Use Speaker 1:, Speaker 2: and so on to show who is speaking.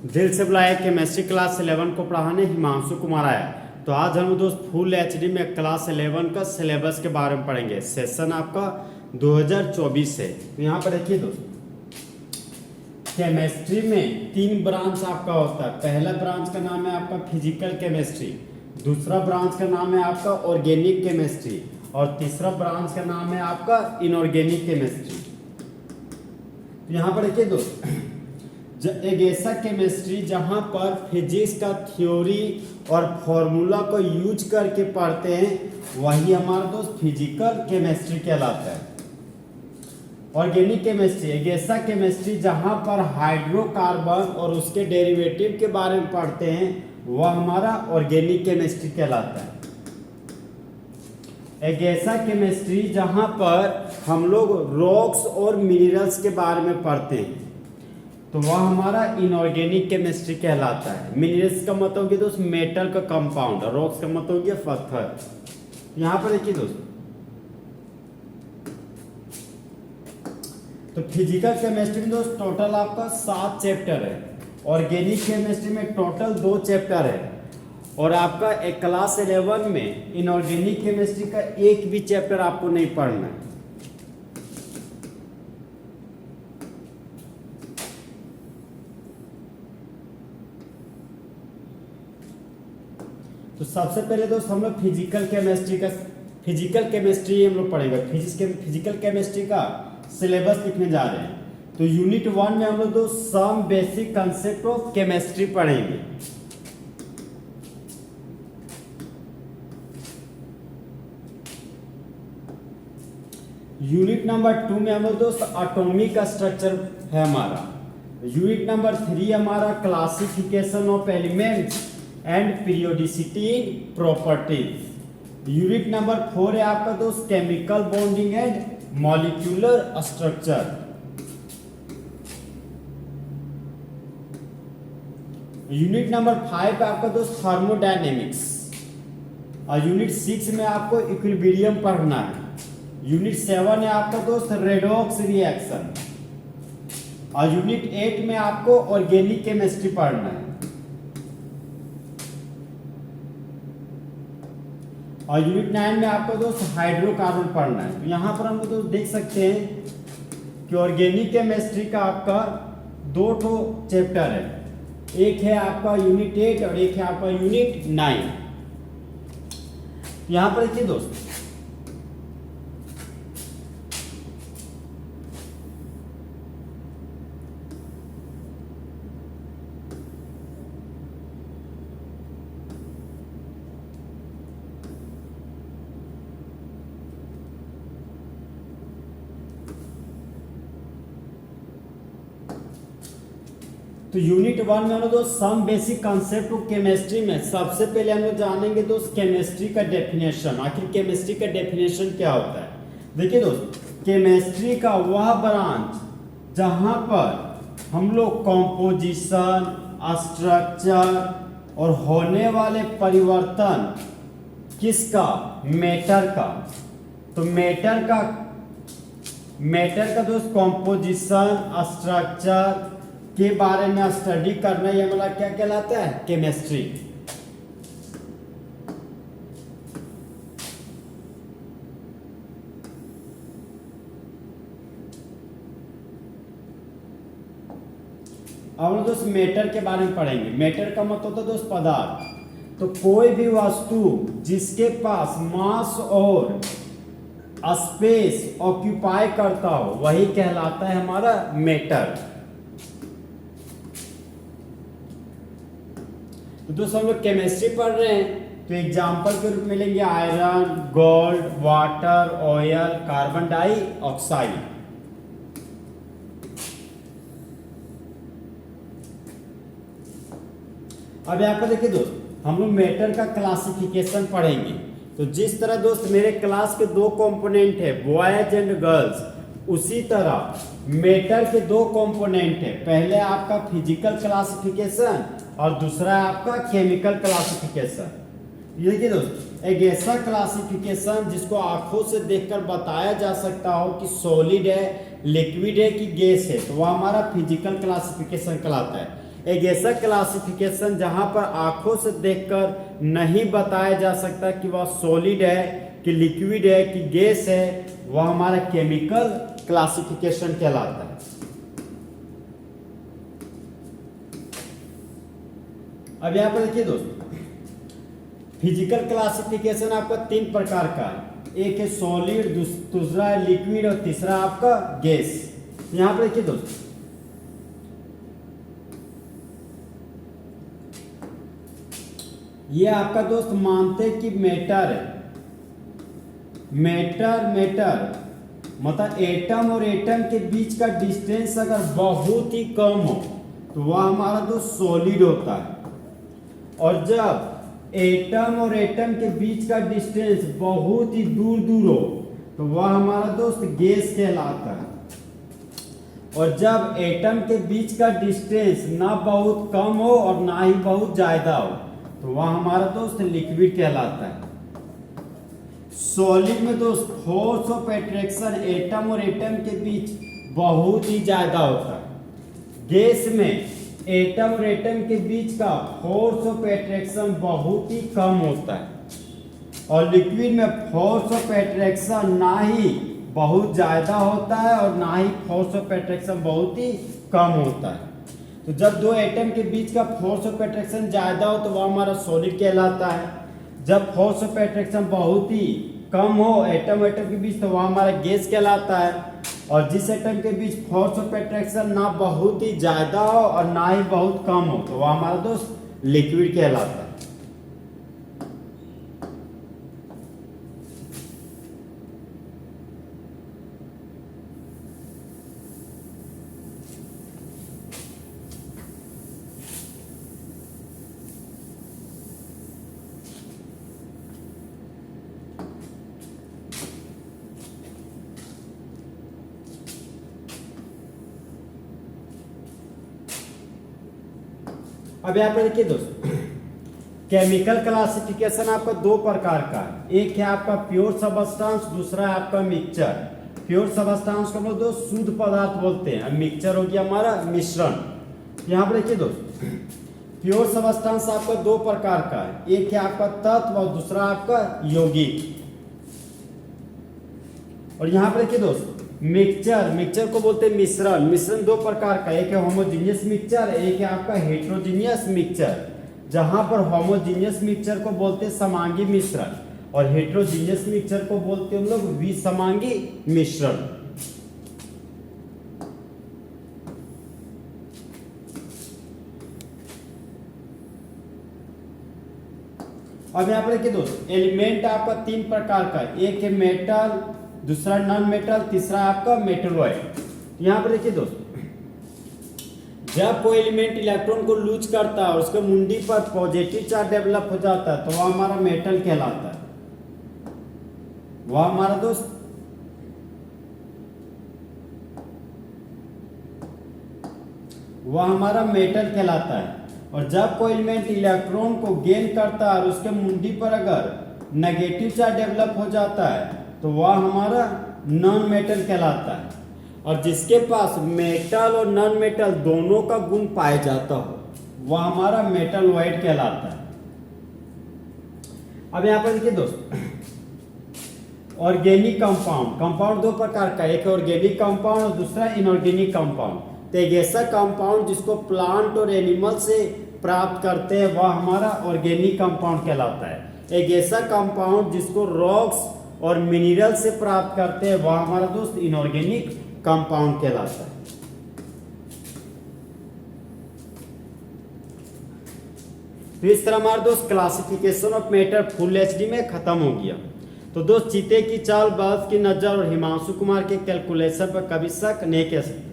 Speaker 1: दिल से बुलाया केमिस्ट्री क्लास 11 को पढ़ाने हिमांशु कुमार आया। तो आज हम दोस्त फुल एचडी में क्लास 11 का सिलेबस के बारे में पढ़ेंगे। सेशन आपका 2024 है। तो यहाँ पर देखिए दोस्त, केमिस्ट्री में 3 ब्रांच आपका होता है। पहला ब्रांच का नाम है आपका फिजिकल केमिस्ट्री, दूसरा ब्रांच का नाम है आपका ऑर्गेनिक केमिस्ट्री और तीसरा ब्रांच का नाम है आपका इनऑर्गेनिक केमिस्ट्री। यहाँ पर देखिए दोस्त, एक ऐसा केमिस्ट्री जहाँ पर फिजिक्स का थ्योरी और फॉर्मूला को यूज करके पढ़ते हैं, वही हमारा दोस्त फिजिकल केमिस्ट्री कहलाता है। ऑर्गेनिक केमिस्ट्री एक ऐसा केमिस्ट्री जहाँ पर हाइड्रोकार्बन और उसके डेरिवेटिव के बारे में पढ़ते हैं, वह हमारा ऑर्गेनिक केमिस्ट्री कहलाता है। एक ऐसा केमिस्ट्री जहाँ पर हम लोग रॉक्स और मिनरल्स के बारे में पढ़ते हैं, तो वह हमारा इनऑर्गेनिक केमिस्ट्री कहलाता है। मिनरल्स का मतलब कि दोस्त मेटल का कंपाउंड, रॉक्स का मतलब कि पत्थर। यहाँ पर देखिए दोस्त, तो फिजिकल केमिस्ट्री में दोस्त टोटल आपका 7 चैप्टर है। ऑर्गेनिक केमिस्ट्री में टोटल 2 चैप्टर है और आपका एक क्लास 11 में इनऑर्गेनिक केमिस्ट्री का एक भी चैप्टर आपको नहीं पढ़ना है। तो सबसे पहले दोस्त हम लोग फिजिकल केमिस्ट्री हम लोग पढ़ेंगे। फिजिकल केमिस्ट्री का सिलेबस लिखने जा रहे हैं। तो यूनिट 1 में हम लोग दोस्त some basic concept of chemistry पढ़ेंगे। यूनिट नंबर 2 में हम लोग दोस्त एटॉमिक स्ट्रक्चर है हमारा। यूनिट नंबर 3 हमारा classification of elements and periodicity properties. Unit number 4 है आपका दोस्त chemical bonding and molecular structure. Unit number 5 आपका दोस्त थर्मोडायनेमिक्स और यूनिट 6 में आपको इक्विलिब्रियम पढ़ना है। यूनिट 7 है आपका दोस्त रेडॉक्स रिएक्शन और यूनिट 8 में आपको ऑर्गेनिक केमिस्ट्री पढ़ना है। और यूनिट 9 में आपको दोस्त हाइड्रोकार्बन पढ़ना है। तो यहाँ पर हम दोस्त देख सकते हैं कि ऑर्गेनिक केमिस्ट्री का आपका 2 चैप्टर है। एक है आपका यूनिट 8 और एक है आपका यूनिट 9। यहाँ पर देखिए दोस्त, तो यूनिट 1 में हम लोग दोस्त some basic concept of chemistry में सबसे पहले हम लोग जानेंगे दोस्त केमिस्ट्री का डेफिनेशन। आखिर केमिस्ट्री का डेफिनेशन क्या होता है? देखिए दोस्त, केमिस्ट्री का वह ब्रांच जहां पर हम लोग कॉम्पोजिशन, स्ट्रक्चर और होने वाले परिवर्तन किसका, मेटर का। तो मेटर का दोस्त कॉम्पोजिशन, स्ट्रक्चर के बारे में स्टडी करना, ये हमारा क्या कहलाता है, केमिस्ट्री। अब हम दोस्त मेटर के बारे में पढ़ेंगे। मेटर का मतलब होता है दोस्त पदार्थ। तो कोई भी वस्तु जिसके पास मास और स्पेस ऑक्यूपाई करता हो, वही कहलाता है हमारा मेटर। तो दोस्तों हम लोग केमिस्ट्री पढ़ रहे हैं, तो एग्जाम्पल के रूप में लेंगे iron, gold, water, oil, carbon dioxide. अब यहाँ पर देखिए दोस्त, हम लोग मेटर का क्लासिफिकेशन पढ़ेंगे। तो जिस तरह दोस्त मेरे क्लास के 2 कंपोनेंट है, बॉयज एंड गर्ल्स, उसी तरह मेटर के 2 कंपोनेंट है। पहले आपका फिजिकल क्लासिफिकेशन और दूसरा है आपका केमिकल क्लासिफिकेशन। ये देखिए दोस्त, एक ऐसा क्लासिफिकेशन जिसको आंखों से देखकर बताया जा सकता हो कि सॉलिड है, लिक्विड है कि गैस है, तो वह हमारा फिजिकल क्लासिफिकेशन कहलाता है। एक ऐसा क्लासिफिकेशन जहां पर आंखों से देखकर नहीं बताया जा सकता कि वह सॉलिड है कि लिक्विड है कि गैस है, वह हमारा केमिकल क्लासिफिकेशन कहलाता है। अब यहां पर देखिए दोस्तों, फिजिकल क्लासिफिकेशन आपका 3 प्रकार का है। एक है सॉलिड, दूसरा है लिक्विड और तीसरा आपका गैस। यहां पर देखिए दोस्तों, ये आपका दोस्त मानते हैं कि मैटर है। मैटर मतलब एटम और एटम के बीच का डिस्टेंस अगर बहुत ही कम हो तो वह हमारा दोस्त सॉलिड होता है, और जब एटम और एटम के बीच का डिस्टेंस बहुत ही दूर हो तो वह हमारा दोस्त गैस कहलाता है, और जब एटम के बीच का डिस्टेंस ना बहुत कम हो और ना ही बहुत ज्यादा हो तो वह हमारा दोस्त लिक्विड कहलाता है। सॉलिड में दोस्त फोर्स ऑफ अट्रैक्शन एटम और एटम के बीच बहुत ही ज्यादा होता है। गैस में एटम और एटम के बीच का फोर्स ऑफ अट्रैक्शन बहुत ही कम होता है, और लिक्विड में फोर्स ऑफ अट्रैक्शन ना ही बहुत ज्यादा होता है और ना ही फोर्स ऑफ अट्रैक्शन बहुत ही कम होता है। तो जब दो एटम के बीच का फोर्स ऑफ अट्रैक्शन ज्यादा हो तो वह हमारा सॉलिड कहलाता है। जब फोर्स ऑफ अट्रैक्शन बहुत ही कम हो एटम एटम के बीच तो वह हमारा गैस कहलाता है, और जिस एटम के बीच फोर्स ऑफ अट्रैक्शन ना बहुत ही ज्यादा हो और ना ही बहुत कम हो तो वह हमारा दोस्त लिक्विड कहलाता है। अब यहाँ पे देखिए दोस्तों, केमिकल क्लासिफिकेशन आपका 2 प्रकार का है। एक है आपका प्योर सबस्टांस, दूसरा है आपका मिक्सचर। प्योर सबस्टांस को हम लोग दोस्त शुद्ध पदार्थ बोलते हैं, मिक्सचर हो गया हमारा मिश्रण। यहाँ पर देखिए दोस्त, प्योर सबस्टांस आपका 2 प्रकार का है। एक है आपका तत्व और दूसरा आपका यौगिक। और यहाँ पर देखिए दोस्त, मिक्सचर को बोलते हैं मिश्रण 2 प्रकार का, एक है होमोजीनियस मिक्सचर, एक है आपका हेट्रोजीनियस मिक्सचर। जहां पर होमोजीनियस मिक्सचर को बोलते हैं समांगी मिश्रण और हेट्रोजीनियस मिक्सचर को बोलते हैं हम लोग विसमांगी मिश्रण। अब यहाँ पर देखिए दोस्त, एलिमेंट आपका 3 प्रकार का है। एक है मेटल, दूसरा नॉन मेटल, तीसरा आपका मेटलॉइड। यहाँ पर देखिए दोस्त, जब कोई एलिमेंट इलेक्ट्रॉन को लूज करता है और उसके मुंडी पर पॉजिटिव चार्ज डेवलप हो जाता है तो वह हमारा मेटल कहलाता है। वह हमारा दोस्त मेटल कहलाता है। और जब कोई एलिमेंट इलेक्ट्रॉन को गेन करता है और उसके मुंडी पर अगर नेगेटिव चार्ज डेवलप हो जाता है तो वह हमारा नॉन मेटल कहलाता है। और जिसके पास मेटल और नॉन मेटल दोनों का गुण पाया जाता हो वह हमारा मेटलॉइड कहलाता है। अब यहां पर देखिए दोस्त, ऑर्गेनिक कंपाउंड 2 प्रकार का, एक ऑर्गेनिक कंपाउंड और दूसरा इनऑर्गेनिक कंपाउंड। तो एक ऐसा कंपाउंड जिसको प्लांट और एनिमल से प्राप्त करते हैं वह हमारा ऑर्गेनिक कंपाउंड कहलाता है। एक ऐसा कंपाउंड जिसको रॉक्स और मिनरल से प्राप्त करते हैं वह हमारा दोस्त इनऑर्गेनिक कंपाउंड कहलाता है। तो इस तरह हमारा दोस्त classification of matter full HD में खत्म हो गया। तो दोस्त, चीते की चाल, बल्ब की नजर और हिमांशु कुमार के कैलकुलेशन पर कभी शक नहीं कर सकते।